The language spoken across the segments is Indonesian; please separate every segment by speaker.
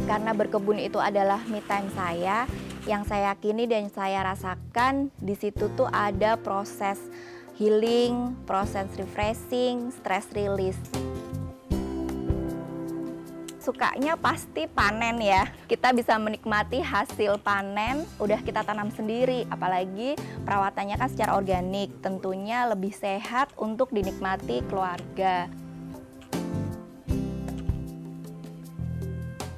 Speaker 1: Karena berkebun itu adalah me time saya, yang saya yakini dan saya rasakan di situ tuh ada proses healing, proses refreshing, stress release. Sukanya pasti panen ya. Kita bisa menikmati hasil panen, udah kita tanam sendiri. Apalagi perawatannya kan secara organik, tentunya lebih sehat untuk dinikmati keluarga.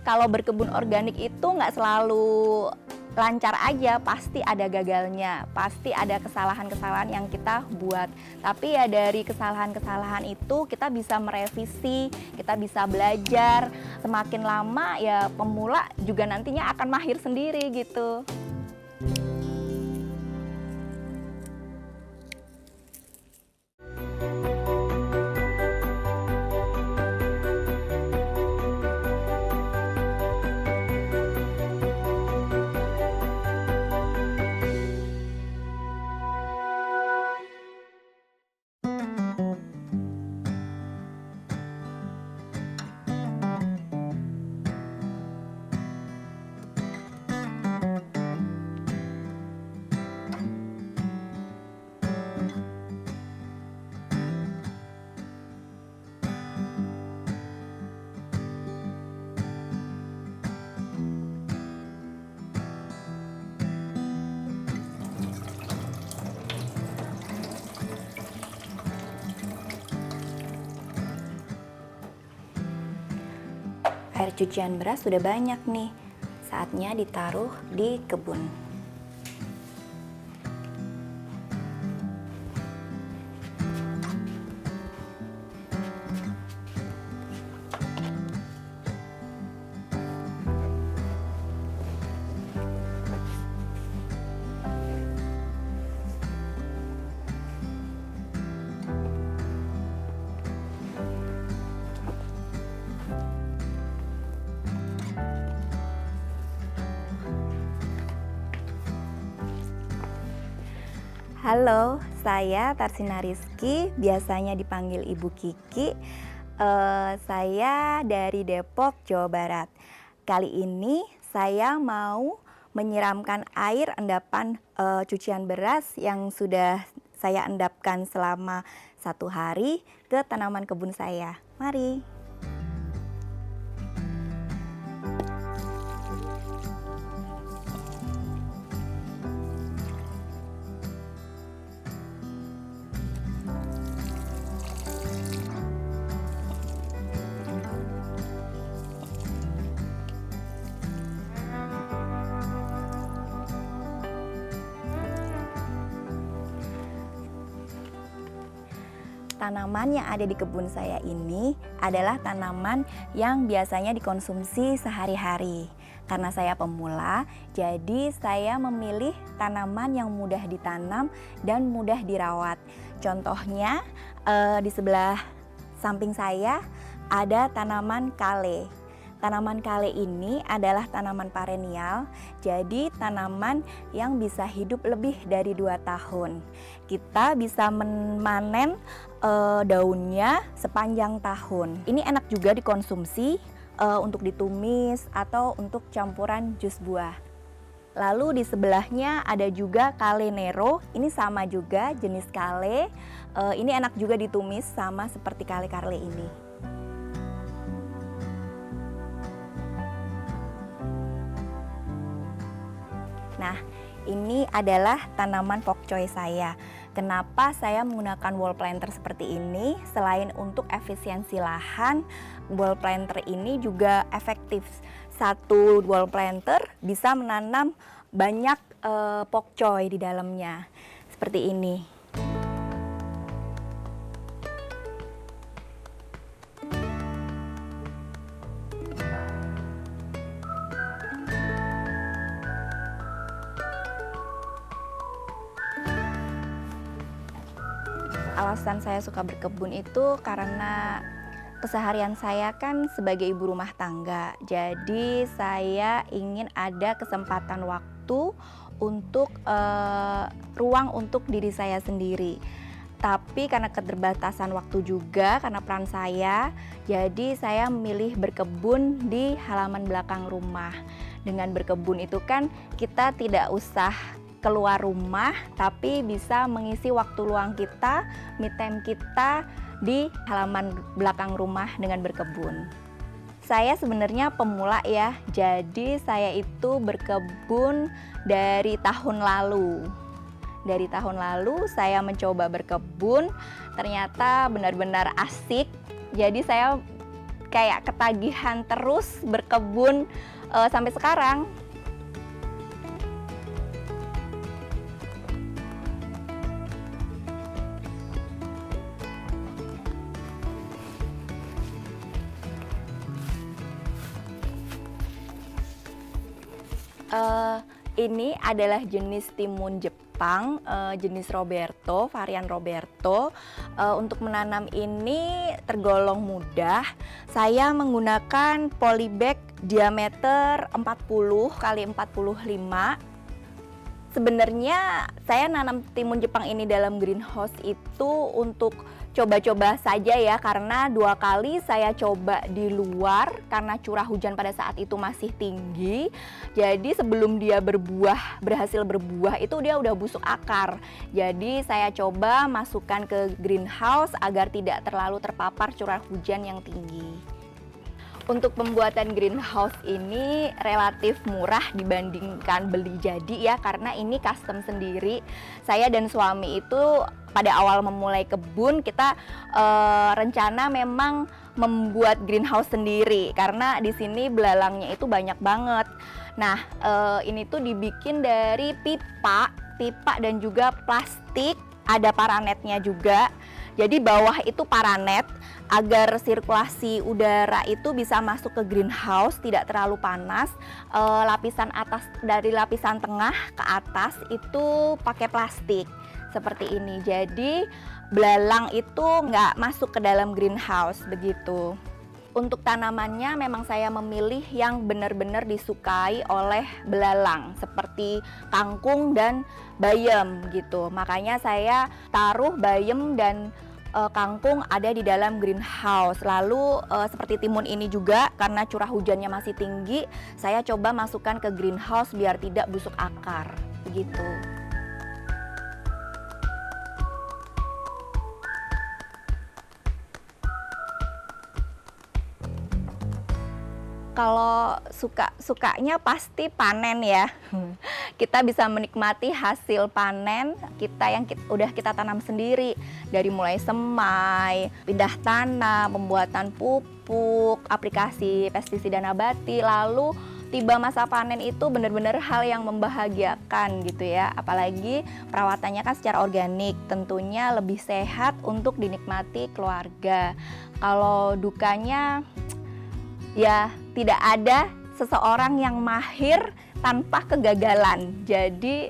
Speaker 1: Kalau berkebun organik itu nggak selalu lancar aja, pasti ada gagalnya, pasti ada kesalahan-kesalahan yang kita buat. Tapi ya dari kesalahan-kesalahan itu kita bisa merevisi, kita bisa belajar. Semakin lama ya pemula juga nantinya akan mahir sendiri gitu. Air cucian beras sudah banyak nih, saatnya ditaruh di kebun. Halo, saya Tarsina Rizky, biasanya dipanggil Ibu Kiki. Saya dari Depok, Jawa Barat. Kali ini saya mau menyiramkan air endapan cucian beras yang sudah saya endapkan selama 1 hari ke tanaman kebun saya. Mari. Tanaman yang ada di kebun saya ini adalah tanaman yang biasanya dikonsumsi sehari-hari. Karena saya pemula, jadi saya memilih tanaman yang mudah ditanam dan mudah dirawat. Contohnya di sebelah samping saya ada tanaman kale. Tanaman kale ini adalah tanaman perennial, jadi tanaman yang bisa hidup lebih dari 2 tahun. Kita bisa memanen daunnya sepanjang tahun. Ini enak juga dikonsumsi untuk ditumis atau untuk campuran jus buah. Lalu di sebelahnya ada juga kale nero, ini sama juga jenis kale. Ini enak juga ditumis sama seperti kale-kale ini. Nah, ini adalah tanaman pokcoy saya. Kenapa saya menggunakan wall planter seperti ini? Selain untuk efisiensi lahan, wall planter ini juga efektif. Satu wall planter bisa menanam banyak pokcoy di dalamnya. Seperti ini. Alasan saya suka berkebun itu karena keseharian saya kan sebagai ibu rumah tangga. Jadi saya ingin ada kesempatan waktu untuk ruang untuk diri saya sendiri. Tapi karena keterbatasan waktu juga, karena peran saya, jadi saya memilih berkebun di halaman belakang rumah. Dengan berkebun itu kan kita tidak usah keluar rumah, tapi bisa mengisi waktu luang kita, me time kita di halaman belakang rumah dengan berkebun. Saya sebenarnya pemula ya, jadi saya itu berkebun dari tahun lalu. Dari tahun lalu saya mencoba berkebun, ternyata benar-benar asik. Jadi saya kayak ketagihan terus berkebun sampai sekarang. Ini adalah jenis timun Jepang, jenis Roberto, varian Roberto. Untuk menanam ini tergolong mudah. Saya menggunakan polybag diameter 40 x 45. Sebenarnya saya nanam timun Jepang ini dalam greenhouse itu untuk coba-coba saja ya, karena 2 kali saya coba di luar karena curah hujan pada saat itu masih tinggi. Jadi sebelum dia berhasil berbuah itu dia udah busuk akar. Jadi saya coba masukkan ke greenhouse agar tidak terlalu terpapar curah hujan yang tinggi. Untuk pembuatan greenhouse ini relatif murah dibandingkan beli jadi ya, karena ini custom sendiri. Saya dan suami itu pada awal memulai kebun kita rencana memang membuat greenhouse sendiri karena di sini belalangnya itu banyak banget. Nah, ini tuh dibikin dari pipa dan juga plastik, ada paranetnya juga. Jadi bawah itu paranet agar sirkulasi udara itu bisa masuk ke greenhouse, tidak terlalu panas. Lapisan atas dari lapisan tengah ke atas itu pakai plastik seperti ini. Jadi belalang itu nggak masuk ke dalam greenhouse begitu. Untuk tanamannya memang saya memilih yang benar-benar disukai oleh belalang seperti kangkung dan bayam gitu. Makanya saya taruh bayam dan kangkung ada di dalam greenhouse. Lalu seperti timun ini juga karena curah hujannya masih tinggi, saya coba masukkan ke greenhouse biar tidak busuk akar begitu. Kalau sukanya pasti panen ya. Kita bisa menikmati hasil panen kita yang udah kita tanam sendiri. Dari mulai semai, pindah tanah, pembuatan pupuk, aplikasi pestisida nabati, lalu tiba masa panen itu benar-benar hal yang membahagiakan gitu ya. Apalagi perawatannya kan secara organik, tentunya lebih sehat untuk dinikmati keluarga. Kalau dukanya ya tidak ada seseorang yang mahir tanpa kegagalan. Jadi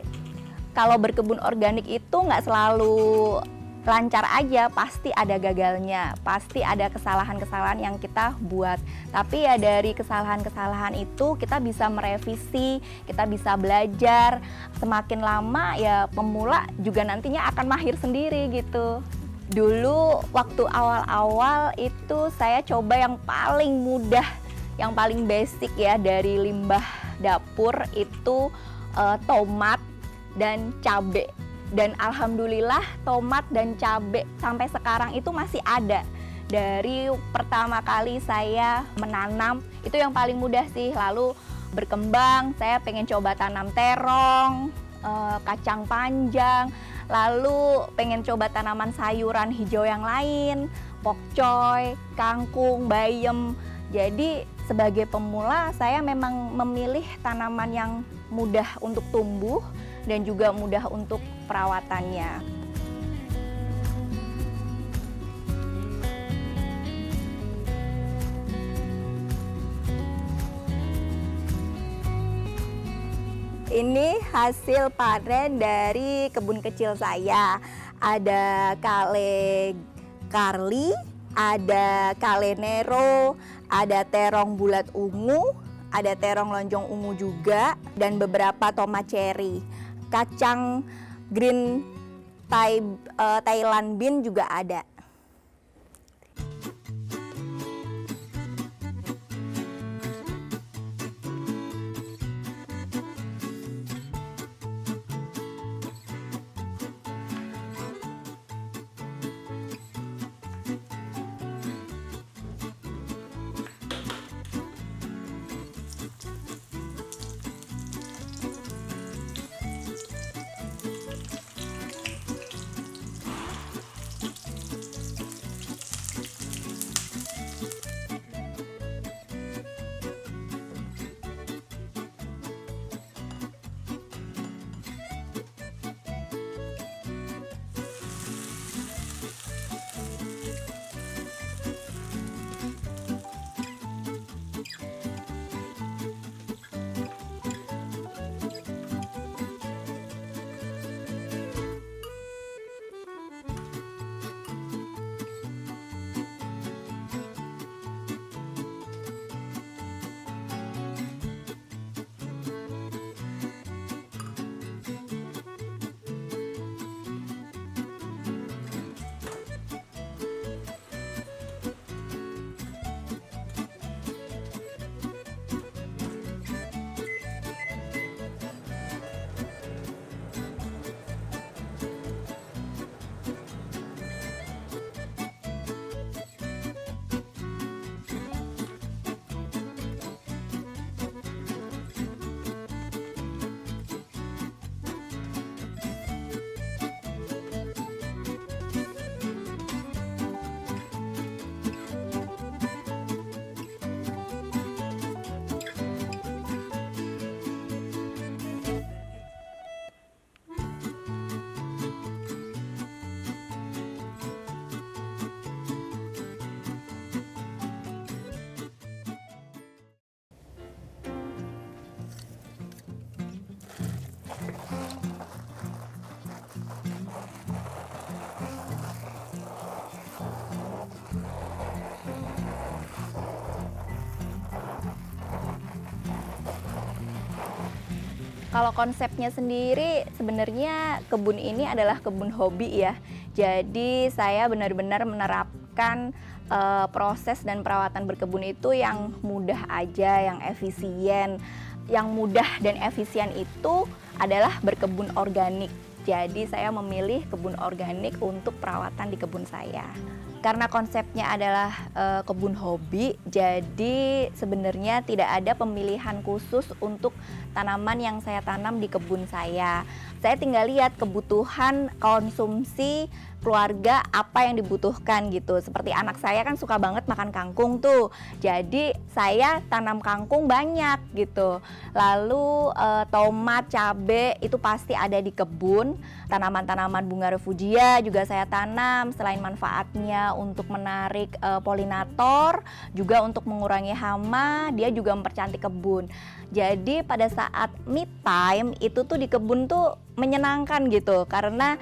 Speaker 1: kalau berkebun organik itu nggak selalu lancar aja, pasti ada gagalnya, pasti ada kesalahan-kesalahan yang kita buat. Tapi ya dari kesalahan-kesalahan itu kita bisa merevisi, kita bisa belajar. Semakin lama ya pemula juga nantinya akan mahir sendiri gitu. Dulu waktu awal-awal itu saya coba yang paling mudah, yang paling basic ya, dari limbah dapur itu tomat dan cabai. Dan alhamdulillah tomat dan cabai sampai sekarang itu masih ada. Dari pertama kali saya menanam itu yang paling mudah sih. Lalu berkembang, saya pengen coba tanam terong, kacang panjang, lalu pengen coba tanaman sayuran hijau yang lain, pokcoy, kangkung, bayam. Jadi sebagai pemula saya memang memilih tanaman yang mudah untuk tumbuh dan juga mudah untuk perawatannya. Ini hasil panen dari kebun kecil saya. Ada kale Carly, ada kale Nero, ada terong bulat ungu, ada terong lonjong ungu juga, dan beberapa tomat cherry. Kacang green Thailand bean juga ada. Kalau konsepnya sendiri sebenarnya kebun ini adalah kebun hobi ya. Jadi saya benar-benar menerapkan proses dan perawatan berkebun itu yang mudah aja, yang efisien. Yang mudah dan efisien itu adalah berkebun organik. Jadi saya memilih kebun organik untuk perawatan di kebun saya. Karena konsepnya adalah kebun hobi, jadi sebenarnya tidak ada pemilihan khusus untuk tanaman yang saya tanam di kebun saya. Saya tinggal lihat kebutuhan konsumsi keluarga apa yang dibutuhkan gitu. Seperti anak saya kan suka banget makan kangkung tuh. Jadi saya tanam kangkung banyak gitu. Lalu tomat, cabai itu pasti ada di kebun. Tanaman-tanaman bunga refugia juga saya tanam. Selain manfaatnya untuk menarik polinator, juga untuk mengurangi hama, dia juga mempercantik kebun. Jadi pada saat me time itu tuh di kebun tuh menyenangkan gitu, karena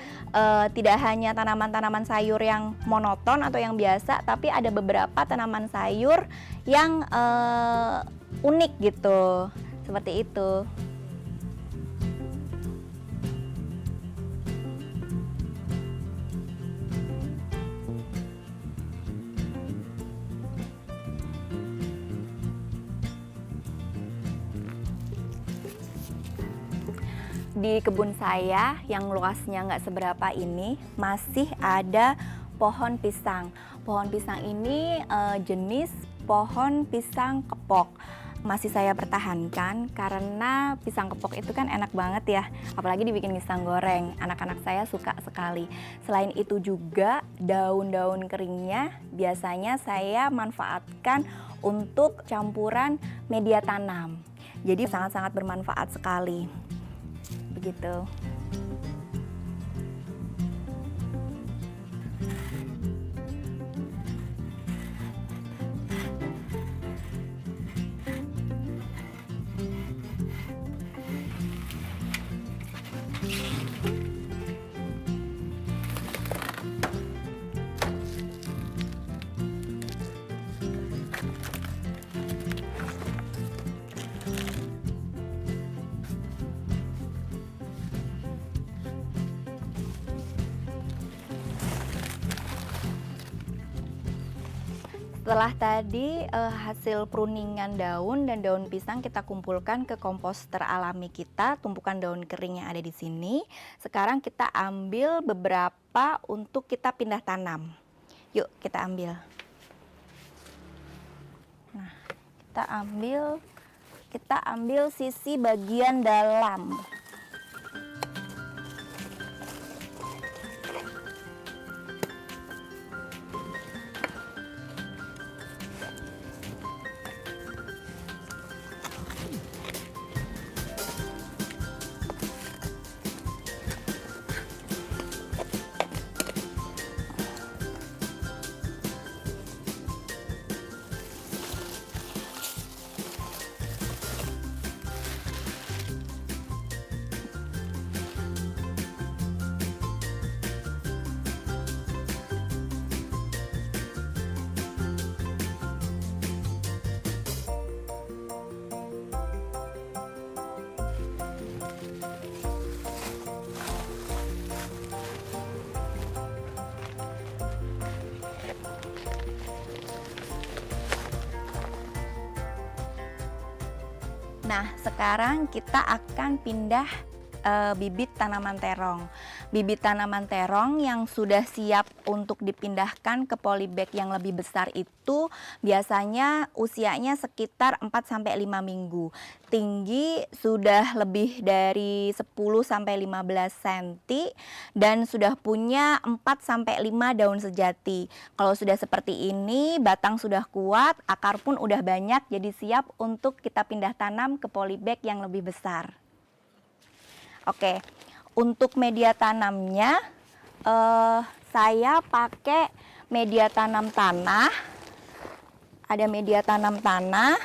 Speaker 1: tidak hanya tanaman-tanaman sayur yang monoton atau yang biasa, tapi ada beberapa tanaman sayur yang unik gitu, seperti itu. Di kebun saya yang luasnya nggak seberapa ini masih ada pohon pisang. Pohon pisang ini jenis pohon pisang kepok. Masih saya pertahankan karena pisang kepok itu kan enak banget ya, apalagi dibikin pisang goreng. Anak-anak saya suka sekali. Selain itu juga daun-daun keringnya biasanya saya manfaatkan untuk campuran media tanam. Jadi sangat-sangat bermanfaat sekali. Begitu. Setelah tadi hasil pruningan daun dan daun pisang kita kumpulkan ke komposter alami kita, tumpukan daun kering yang ada di sini. Sekarang kita ambil beberapa untuk kita pindah tanam. Yuk kita ambil. Nah, kita ambil sisi bagian dalam. Nah, sekarang kita akan pindah bibit tanaman terong. Bibit tanaman terong yang sudah siap untuk dipindahkan ke polybag yang lebih besar itu biasanya usianya sekitar 4-5 minggu. Tinggi sudah lebih dari 10-15 cm dan sudah punya 4-5 daun sejati. Kalau sudah seperti ini, batang sudah kuat, akar pun udah banyak, jadi siap untuk kita pindah tanam ke polybag yang lebih besar. Oke, untuk media tanamnya saya pakai media tanam tanah. Ada media tanam tanah,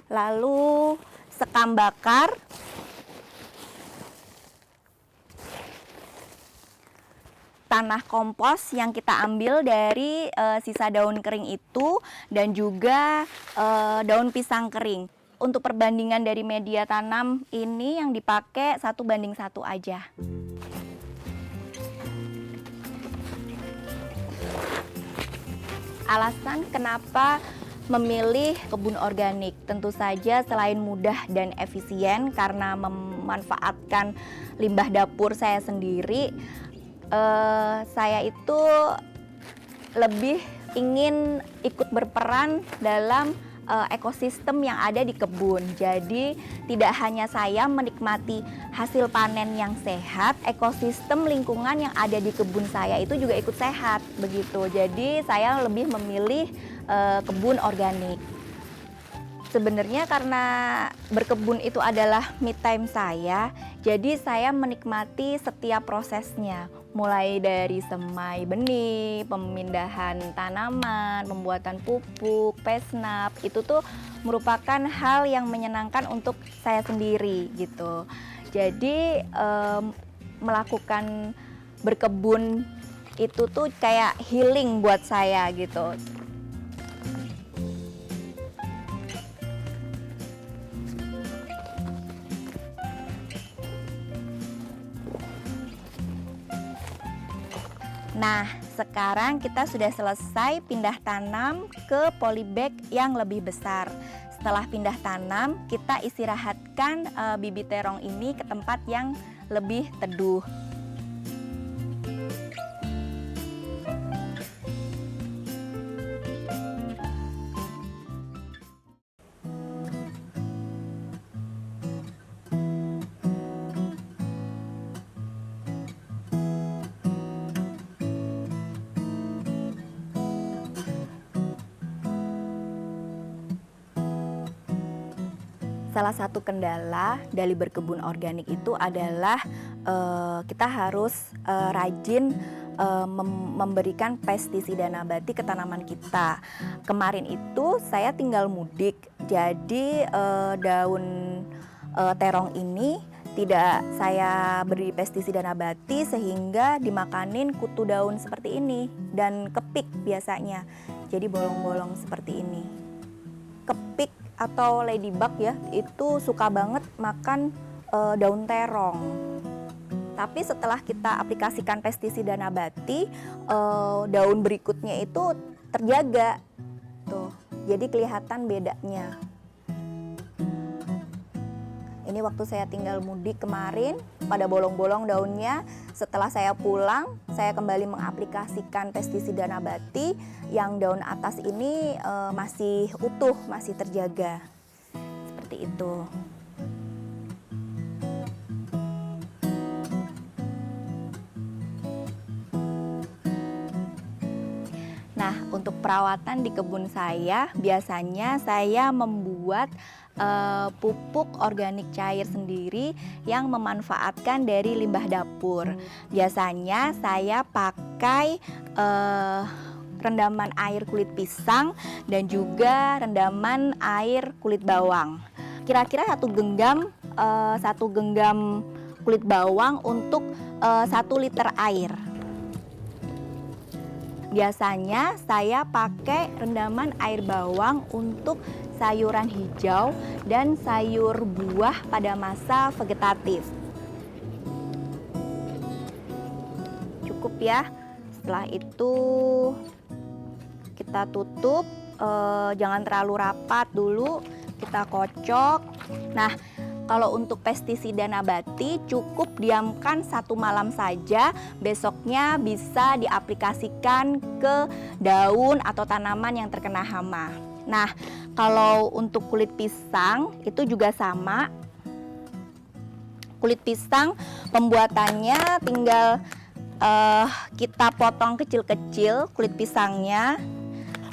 Speaker 1: lalu sekam bakar, tanah kompos yang kita ambil dari sisa daun kering itu, dan juga daun pisang kering. Untuk perbandingan dari media tanam ini yang dipakai 1:1 aja. Alasan kenapa memilih kebun organik, tentu saja selain mudah dan efisien karena memanfaatkan limbah dapur saya sendiri, saya itu lebih ingin ikut berperan dalam ekosistem yang ada di kebun. Jadi tidak hanya saya menikmati hasil panen yang sehat, ekosistem lingkungan yang ada di kebun saya itu juga ikut sehat begitu. Jadi saya lebih memilih kebun organik. Sebenarnya karena berkebun itu adalah me time saya, jadi saya menikmati setiap prosesnya. Mulai dari semai benih, pemindahan tanaman, pembuatan pupuk, pesnap, itu tuh merupakan hal yang menyenangkan untuk saya sendiri gitu. Jadi melakukan berkebun itu tuh kayak healing buat saya gitu. Nah, sekarang kita sudah selesai pindah tanam ke polybag yang lebih besar. Setelah pindah tanam, kita istirahatkan bibit terong ini ke tempat yang lebih teduh. Salah satu kendala dari berkebun organik itu adalah kita harus rajin memberikan pestisida nabati ke tanaman kita. Kemarin itu saya tinggal mudik, jadi daun terong ini tidak saya beri pestisida nabati sehingga dimakanin kutu daun seperti ini dan kepik biasanya. Jadi bolong-bolong seperti ini. Kepik atau ladybug ya, itu suka banget makan daun terong. Tapi setelah kita aplikasikan pestisida nabati, daun berikutnya itu terjaga. Tuh, jadi kelihatan bedanya. Ini waktu saya tinggal mudik kemarin, pada bolong-bolong daunnya. Setelah saya pulang, saya kembali mengaplikasikan pestisida nabati. Yang daun atas ini masih utuh, masih terjaga. Seperti itu. Nah, untuk perawatan di kebun saya, biasanya saya membuat pupuk organik cair sendiri yang memanfaatkan dari limbah dapur. Biasanya saya pakai rendaman air kulit pisang dan juga rendaman air kulit bawang. Kira-kira satu genggam kulit bawang untuk 1 liter air. Biasanya saya pakai rendaman air bawang untuk sayuran hijau dan sayur buah pada masa vegetatif. Cukup ya. Setelah itu kita tutup, jangan terlalu rapat dulu, kita kocok. Nah, kalau untuk pestisida nabati cukup diamkan 1 malam saja, besoknya bisa diaplikasikan ke daun atau tanaman yang terkena hama. Nah, kalau untuk kulit pisang itu juga sama. Kulit pisang pembuatannya tinggal kita potong kecil-kecil kulit pisangnya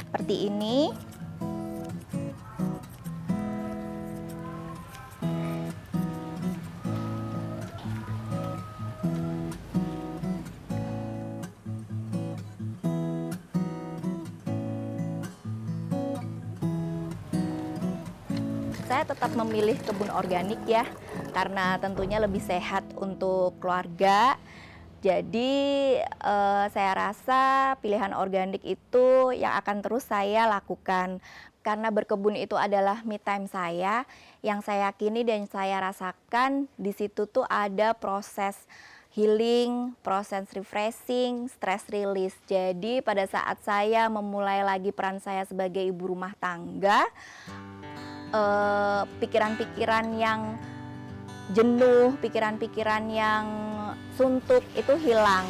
Speaker 1: seperti ini. Saya tetap memilih kebun organik ya, karena tentunya lebih sehat untuk keluarga. Jadi saya rasa pilihan organik itu yang akan terus saya lakukan. Karena berkebun itu adalah me time saya, yang saya yakini dan saya rasakan di situ tuh ada proses healing, proses refreshing, stress release. Jadi pada saat saya memulai lagi peran saya sebagai ibu rumah tangga, pikiran-pikiran yang jenuh, pikiran-pikiran yang suntuk itu hilang.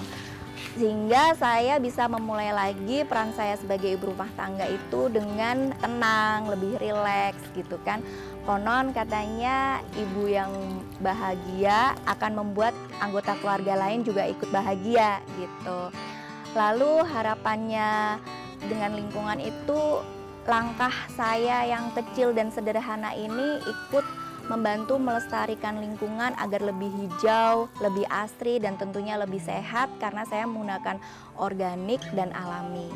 Speaker 1: Sehingga saya bisa memulai lagi peran saya sebagai ibu rumah tangga itu dengan tenang, lebih rileks gitu kan. Konon katanya ibu yang bahagia akan membuat anggota keluarga lain juga ikut bahagia gitu. Lalu harapannya dengan lingkungan itu, langkah saya yang kecil dan sederhana ini ikut membantu melestarikan lingkungan agar lebih hijau, lebih asri dan tentunya lebih sehat karena saya menggunakan organik dan alami.